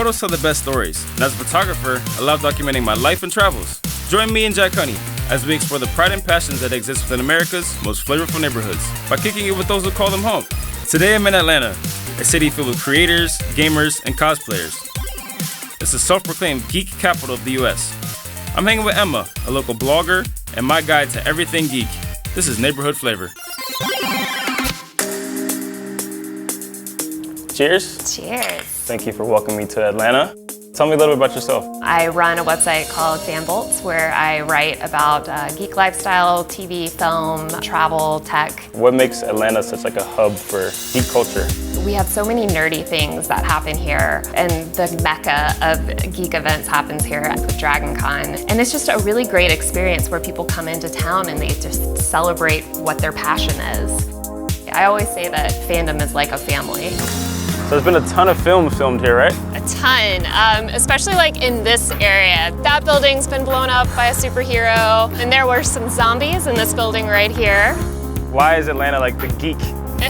Photos tell the best stories, and as a photographer, I love documenting my life and travels. Join me and Jack Honey as we explore the pride and passions that exist within America's most flavorful neighborhoods by kicking it with those who call them home. Today I'm in Atlanta, a city filled with creators, gamers, and cosplayers. It's the self-proclaimed geek capital of the US. I'm hanging with Emma, a local blogger, and my guide to everything geek. This is Neighborhood Flavor. Cheers. Cheers. Thank you for welcoming me to Atlanta. Tell me a little bit about yourself. I run a website called Fanbolts where I write about geek lifestyle, TV, film, travel, tech. What makes Atlanta such like a hub for geek culture? We have so many nerdy things that happen here, and the mecca of geek events happens here with Dragon Con. And it's just a really great experience where people come into town and they just celebrate what their passion is. I always say that fandom is like a family. So there's been a ton of films filmed here, right? A ton, especially like in this area. That building's been blown up by a superhero, and there were some zombies in this building right here. Why is Atlanta like the geek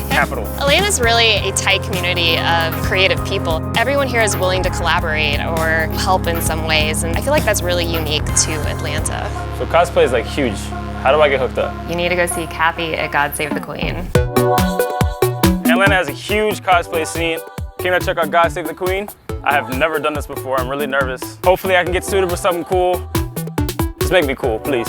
capital? Atlanta's really a tight community of creative people. Everyone here is willing to collaborate or help in some ways, and I feel like that's really unique to Atlanta. So cosplay is like huge. How do I get hooked up? You need to go see Kathy at God Save the Queen. Atlanta has a huge cosplay scene. Came to check out God Save the Queen. I have never done this before. I'm really nervous. Hopefully I can get suited with something cool. Just make me cool, please.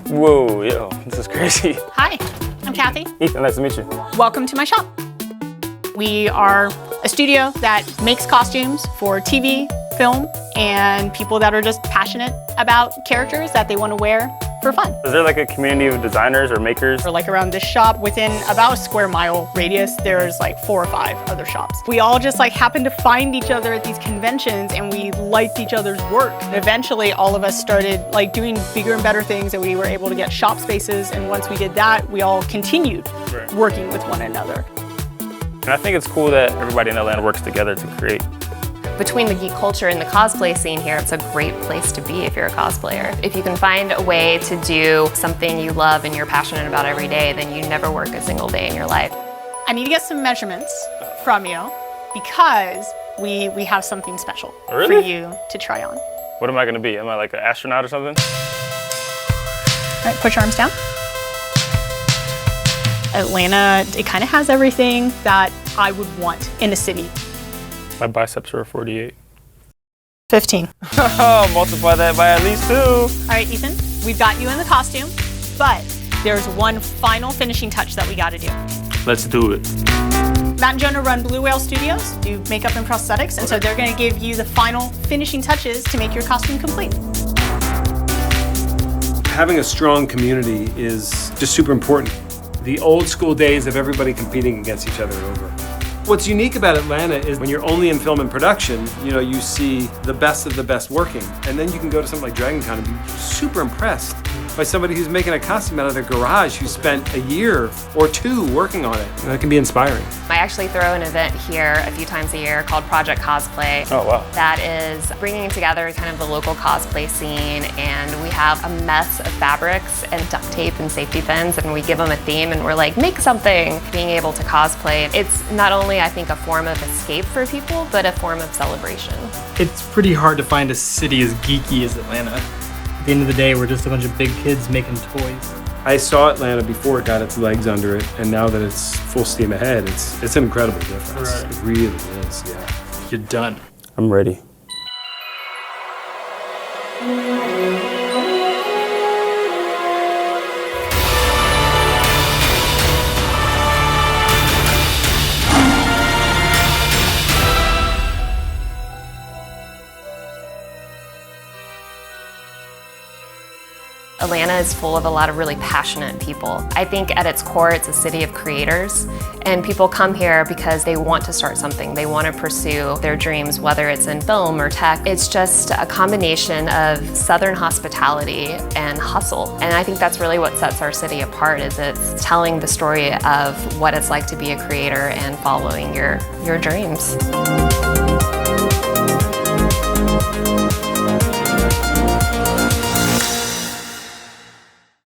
Whoa, yo, this is crazy. Hi, I'm Kathy. Ethan, nice to meet you. Welcome to my shop. We are a studio that makes costumes for TV, film, and people that are just passionate about characters that they want to wear for fun. Is there like a community of designers or makers? Or like around this shop, within about a square mile radius, there's like 4 or 5 other shops. We all just like happen to find each other at these conventions, and we liked each other's work. And eventually all of us started like doing bigger and better things, and we were able to get shop spaces. And once we did that, we all continued working with one another. And I think it's cool that everybody in Atlanta works together to create. Between the geek culture and the cosplay scene here, it's a great place to be if you're a cosplayer. If you can find a way to do something you love and you're passionate about every day, then you never work a single day in your life. I need to get some measurements from you because we have something special for you to try on. What am I gonna be? Am I like an astronaut or something? All right, put your arms down. Atlanta, it kind of has everything that I would want in a city. My biceps are 48. 15. Oh, multiply that by at least 2. All right, Ethan, we've got you in the costume, but there's one final finishing touch that we got to do. Let's do it. Matt and Jonah run Blue Whale Studios, do makeup and prosthetics, and so they're going to give you the final finishing touches to make your costume complete. Having a strong community is just super important. The old school days of everybody competing against each other are over. What's unique about Atlanta is when you're only in film and production, you see the best of the best working. And then you can go to something like Dragon Con and be super impressed by somebody who's making a costume out of their garage who spent a year or 2 working on it. And that can be inspiring. I actually throw an event here a few times a year called Project Cosplay. Oh, wow. That is bringing together kind of the local cosplay scene, and we have a mess of fabrics and duct tape and safety pins, and we give them a theme and we're like, make something. Being able to cosplay, it's not only I think a form of escape for people, but a form of celebration. It's pretty hard to find a city as geeky as Atlanta. At the end of the day, we're just a bunch of big kids making toys. I saw Atlanta before it got its legs under it, and now that it's full steam ahead, it's an incredible difference. Right. It really is, yeah. You're done. I'm ready. Atlanta is full of a lot of really passionate people. I think at its core, it's a city of creators, and people come here because they want to start something. They want to pursue their dreams, whether it's in film or tech. It's just a combination of Southern hospitality and hustle. And I think that's really what sets our city apart, is it's telling the story of what it's like to be a creator and following your dreams.